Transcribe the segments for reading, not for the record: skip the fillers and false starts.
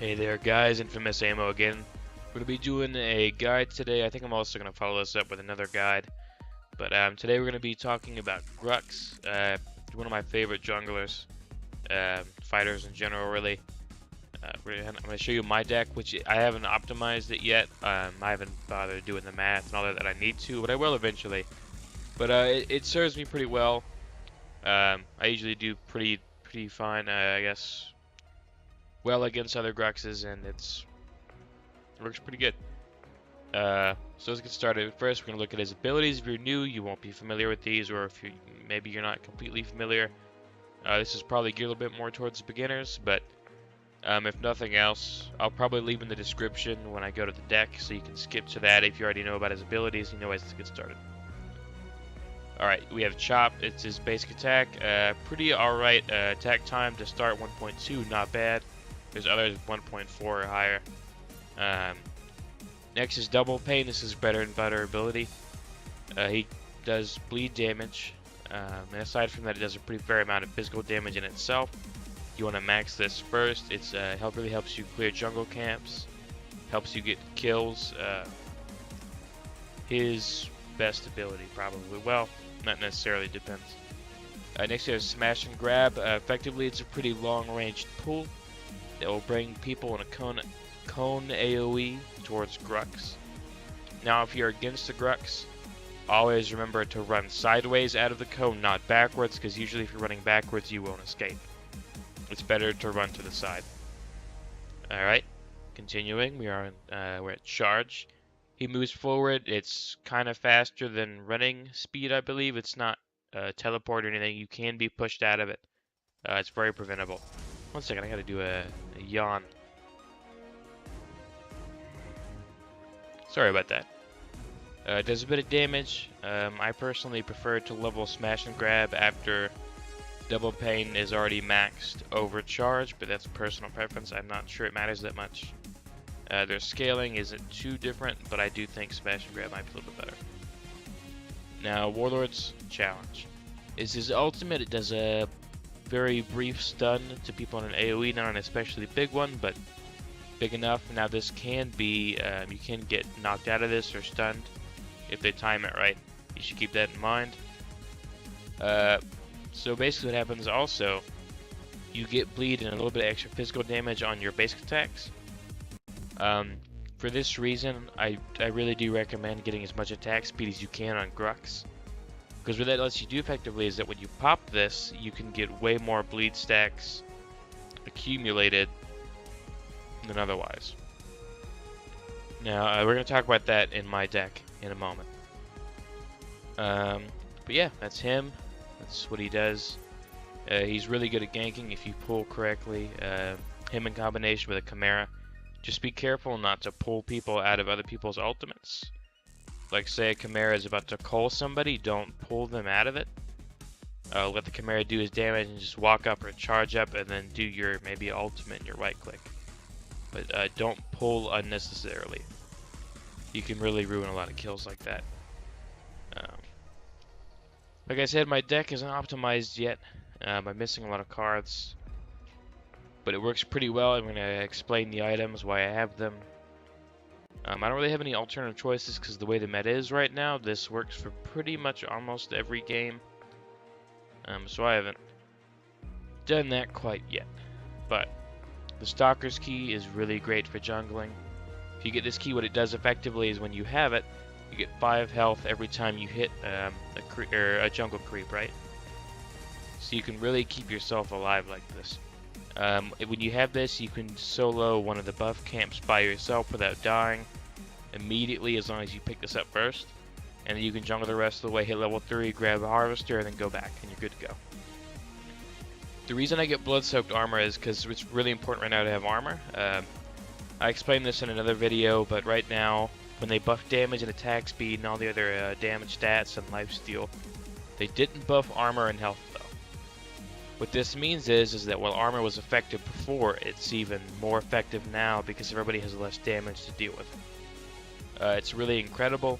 Hey there guys, InfamousAmoe again. We're going to be doing a guide today. I think I'm also going to follow this up with another guide. But today we're going to be talking about Grux, one of my favorite junglers, fighters in general really. I'm going to show you my deck, which I haven't optimized it yet. I haven't bothered doing the math and all that I need to, but I will eventually. But it serves me pretty well. I usually do pretty fine, I guess. Well against other Gruxes, and it works pretty good. So let's get started. First, we're going to look at his abilities. If you're new, you won't be familiar with these, or if maybe you're not completely familiar. This is probably geared a little bit more towards beginners, but if nothing else, I'll probably leave in the description when I go to the deck, so you can skip to that if you already know about his abilities and you know ways to get started. Alright, we have Chop. It's his basic attack. Pretty alright attack time to start, 1.2, not bad. There's others 1.4 or higher. Next is Double Pain. This is better and better ability. He does bleed damage. And aside from that, it does a pretty fair amount of physical damage in itself. You want to max this first. It's really helps you clear jungle camps. Helps you get kills. His best ability, probably. Well, not necessarily, depends. Next, there's Smash and Grab. Effectively, it's a pretty long-ranged pull that will bring people in a cone AoE towards Grux. Now, if you're against the Grux, always remember to run sideways out of the cone, not backwards, because usually if you're running backwards, you won't escape. It's better to run to the side. Alright, continuing, we're at Charge. He moves forward. It's kind of faster than running speed, I believe. It's not teleport or anything. You can be pushed out of it. It's very preventable. One second, I gotta do a yawn. Sorry about that. It does a bit of damage. I personally prefer to level Smash and Grab after Double Pain is already maxed over Charge, but that's personal preference. I'm not sure it matters that much. Their scaling isn't too different, but I do think Smash and Grab might be a little bit better. Now, Warlord's Challenge. Is his ultimate. It does a very brief stun to people on an AoE, not an especially big one, but big enough. Now this can be, you can get knocked out of this or stunned if they time it right. You should keep that in mind. So basically what happens also, you get bleed and a little bit of extra physical damage on your basic attacks. For this reason, I really do recommend getting as much attack speed as you can on Grux. Because what that lets you do effectively is that when you pop this, you can get way more bleed stacks accumulated than otherwise. Now, we're going to talk about that in my deck in a moment. But yeah, that's him. That's what he does. He's really good at ganking if you pull correctly. Him in combination with a Chimera. Just be careful not to pull people out of other people's ultimates. Like say a Chimera is about to cull somebody, don't pull them out of it. Let the Chimera do his damage and just walk up or charge up and then do your maybe ultimate and your right click. But don't pull unnecessarily. You can really ruin a lot of kills like that. Like I said, my deck isn't optimized yet. I'm missing a lot of cards. But it works pretty well. I'm going to explain the items, why I have them. I don't really have any alternative choices because the way the meta is right now, this works for pretty much almost every game. So I haven't done that quite yet. But the Stalker's Key is really great for jungling. If you get this key, what it does effectively is when you have it, you get 5 health every time you hit a jungle creep, right? So you can really keep yourself alive like this. When you have this, you can solo one of the buff camps by yourself without dying immediately, as long as you pick this up first. And then you can jungle the rest of the way, hit level 3, grab a Harvester, and then go back, and you're good to go. The reason I get Blood-Soaked Armor is because it's really important right now to have armor. I explained this in another video, but right now, when they buff damage and attack speed and all the other damage stats and lifesteal, they didn't buff armor and health though. What this means is that while armor was effective before, it's even more effective now because everybody has less damage to deal with. It's really incredible.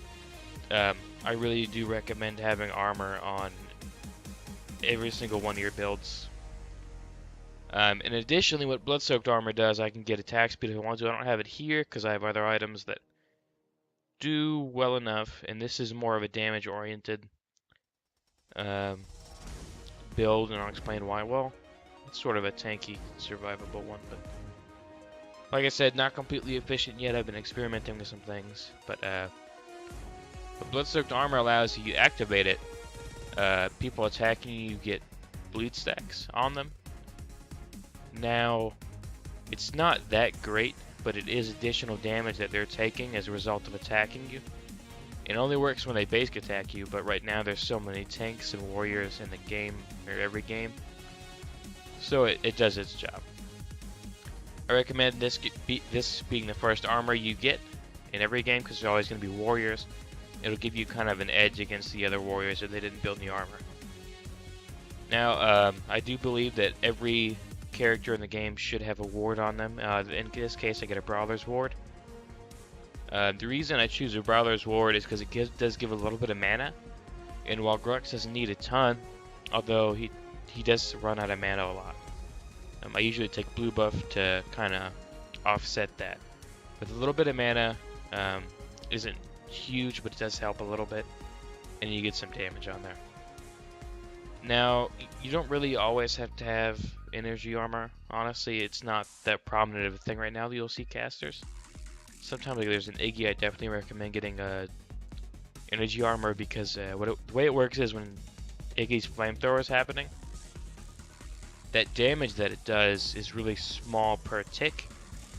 I really do recommend having armor on every single one of your builds. And additionally, what Blood-Soaked Armor does, I can get attack speed if I want to. I don't have it here because I have other items that do well enough, and this is more of a damage-oriented build, and I'll explain why. Well, it's sort of a tanky, survivable one, but like I said, not completely efficient yet. I've been experimenting with some things, but what Blood-Soaked Armor allows you to activate it. People attacking you get bleed stacks on them. Now, it's not that great, but it is additional damage that they're taking as a result of attacking you. It only works when they basic attack you, but right now there's so many tanks and warriors in the game, or every game, so it does its job. I recommend this being the first armor you get in every game, because there's always going to be warriors. It'll give you kind of an edge against the other warriors if they didn't build any armor. Now, I do believe that every character in the game should have a ward on them. In this case, I get a Brawler's Ward. The reason I choose a Brawler's Ward is because it does give a little bit of mana. And while Grux doesn't need a ton, although he does run out of mana a lot. I usually take blue buff to kind of offset that. With a little bit of mana, isn't huge, but it does help a little bit, and you get some damage on there. Now, you don't really always have to have energy armor. Honestly, it's not that prominent of a thing right now, the OC casters. Sometimes like, there's an Iggy, I definitely recommend getting energy armor, because the way it works is when Iggy's flamethrower is happening, that damage that it does is really small per tick,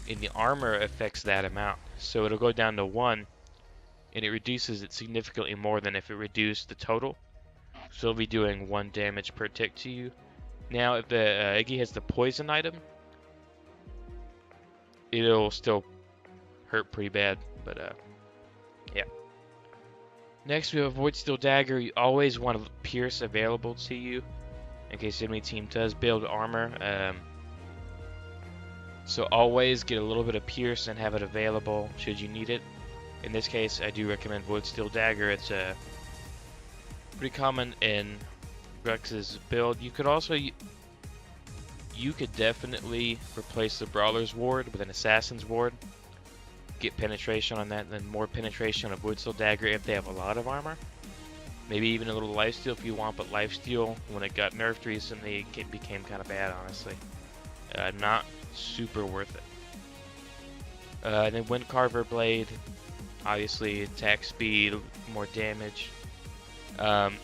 and the armor affects that amount. So it'll go down to 1, and it reduces it significantly more than if it reduced the total. So it'll be doing 1 damage per tick to you. Now, if the Iggy has the poison item, it'll still hurt pretty bad, but yeah. Next, we have Void Steel Dagger. You always want a Pierce available to you in case the enemy team does build armor. So always get a little bit of Pierce and have it available should you need it. In this case, I do recommend Void Steel Dagger. It's pretty common in Grux's build. You could also you could definitely replace the Brawler's Ward with an Assassin's Ward. Get penetration on that, and then more penetration on a Void Steel Dagger if they have a lot of armor. Maybe even a little lifesteal if you want, but lifesteal, when it got nerfed recently, it became kind of bad, honestly. Not super worth it. And then Windcarver Blade, obviously attack speed, more damage.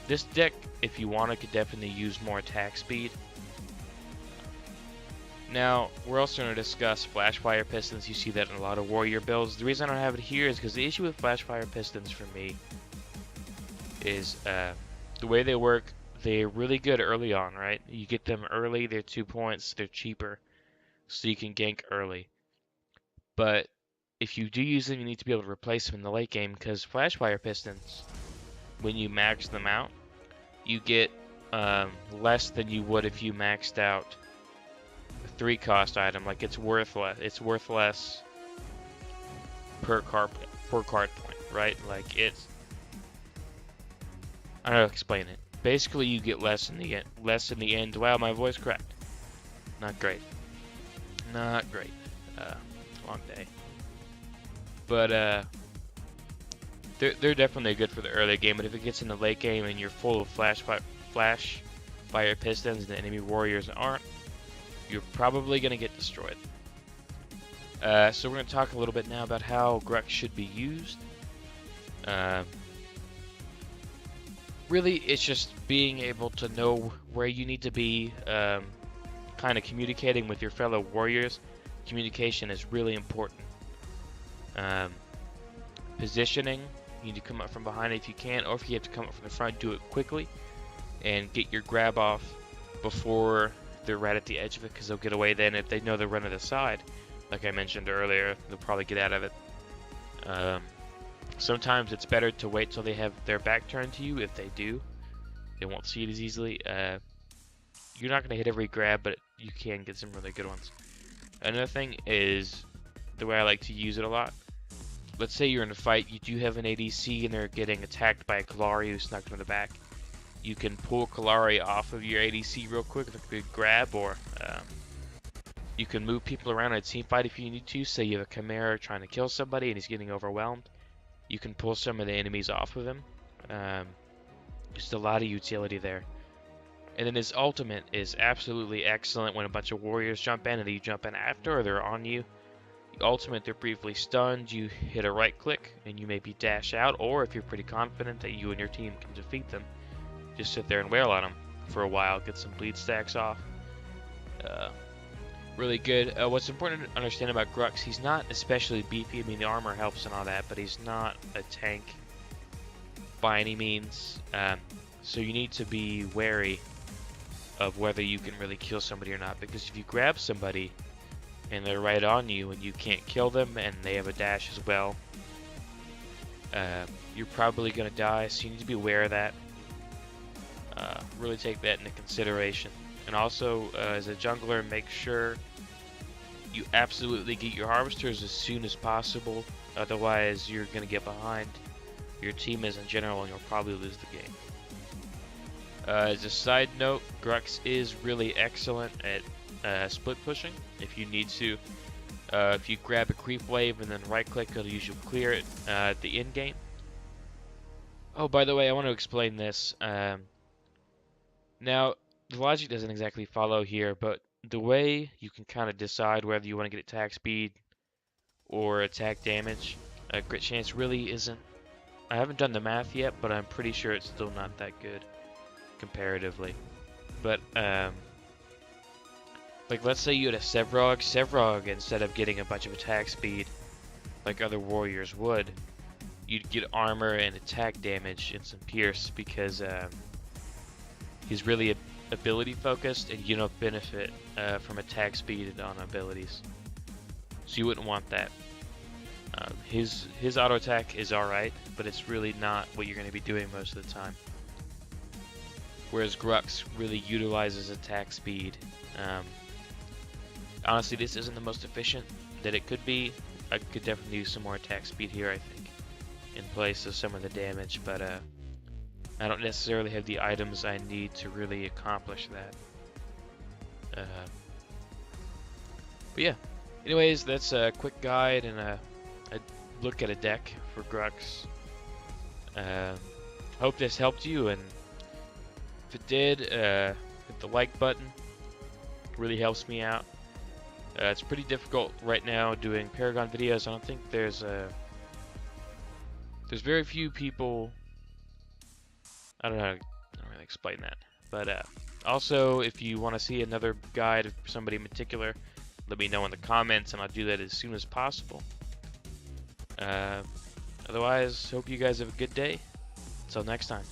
This deck, if you want it, could definitely use more attack speed. Now, we're also going to discuss Flash Fire Pistons. You see that in a lot of warrior builds. The reason I don't have it here is because the issue with Flash Fire Pistons for me is the way they work. They're really good early on, right? You get them early, they're 2 points, they're cheaper, so you can gank early. But if you do use them, you need to be able to replace them in the late game, because Flash Fire Pistons, when you max them out, you get less than you would if you maxed out a 3-cost item. Like it's worth less per card point, right? Like it's, I don't know how to explain it. Basically, you get less in the end. Wow, my voice cracked. Not great. Not great. Long day. But they're definitely good for the early game. But if it gets in the late game and you're full of flash fire pistons and the enemy warriors aren't, you're probably gonna get destroyed. So we're gonna talk a little bit now about how Grux should be used. Really, it's just being able to know where you need to be, kind of communicating with your fellow warriors. Communication is really important. Positioning, you need to come up from behind if you can, or if you have to come up from the front, do it quickly and get your grab off before they're right at the edge of it, because they'll get away then. If they know they're running to the side, like I mentioned earlier, they'll probably get out of it. Sometimes it's better to wait till they have their back turned to you. If they do, they won't see it as easily. You're not going to hit every grab, but you can get some really good ones. Another thing is the way I like to use it a lot. Let's say you're in a fight, you do have an ADC and they're getting attacked by a Kallari who snuck them in the back. You can pull Kallari off of your ADC real quick with a good grab, or You can move people around in a team fight if you need to. Say you have a Chimera trying to kill somebody and he's getting overwhelmed. You can pull some of the enemies off of him. Just a lot of utility there. And then his ultimate is absolutely excellent when a bunch of warriors jump in and you jump in after or they're on you. The ultimate, they're briefly stunned, you hit a right click and you maybe dash out, or if you're pretty confident that you and your team can defeat them, just sit there and wail on them for a while, get some bleed stacks off. Really good. What's important to understand about Grux, he's not especially beefy. I mean, the armor helps and all that, but he's not a tank by any means. So you need to be wary of whether you can really kill somebody or not, because if you grab somebody and they're right on you and you can't kill them and they have a dash as well, you're probably going to die, so you need to be aware of that. Really take that into consideration. And also, as a jungler, make sure you absolutely get your harvesters as soon as possible, otherwise you're going to get behind your team as in general and you'll probably lose the game. As a side note, Grux is really excellent at split pushing. If you need to, if you grab a creep wave and then right click, it'll usually clear it at the end game. Oh, by the way, I want to explain this. Now, the logic doesn't exactly follow here, but the way you can kind of decide whether you want to get attack speed or attack damage, crit chance really isn't. I haven't done the math yet, but I'm pretty sure it's still not that good comparatively. But like let's say you had a Sevrog, instead of getting a bunch of attack speed like other warriors would, you'd get armor and attack damage and some pierce, because he's really ability focused and you don't benefit from attack speed on abilities, so you wouldn't want that. His auto attack is alright, but it's really not what you're going to be doing most of the time. Whereas Grux really utilizes attack speed. Honestly, this isn't the most efficient that it could be. I could definitely use some more attack speed here, I think, in place of some of the damage, but I don't necessarily have the items I need to really accomplish that. But yeah, anyways, that's a quick guide and a look at a deck for Grux. Hope this helped you, and if it did, hit the like button. It really helps me out. It's pretty difficult right now doing Paragon videos. I don't think there's very few people. I don't really explain that. But also, if you want to see another guide of somebody in particular, let me know in the comments, and I'll do that as soon as possible. Otherwise, hope you guys have a good day. Until next time.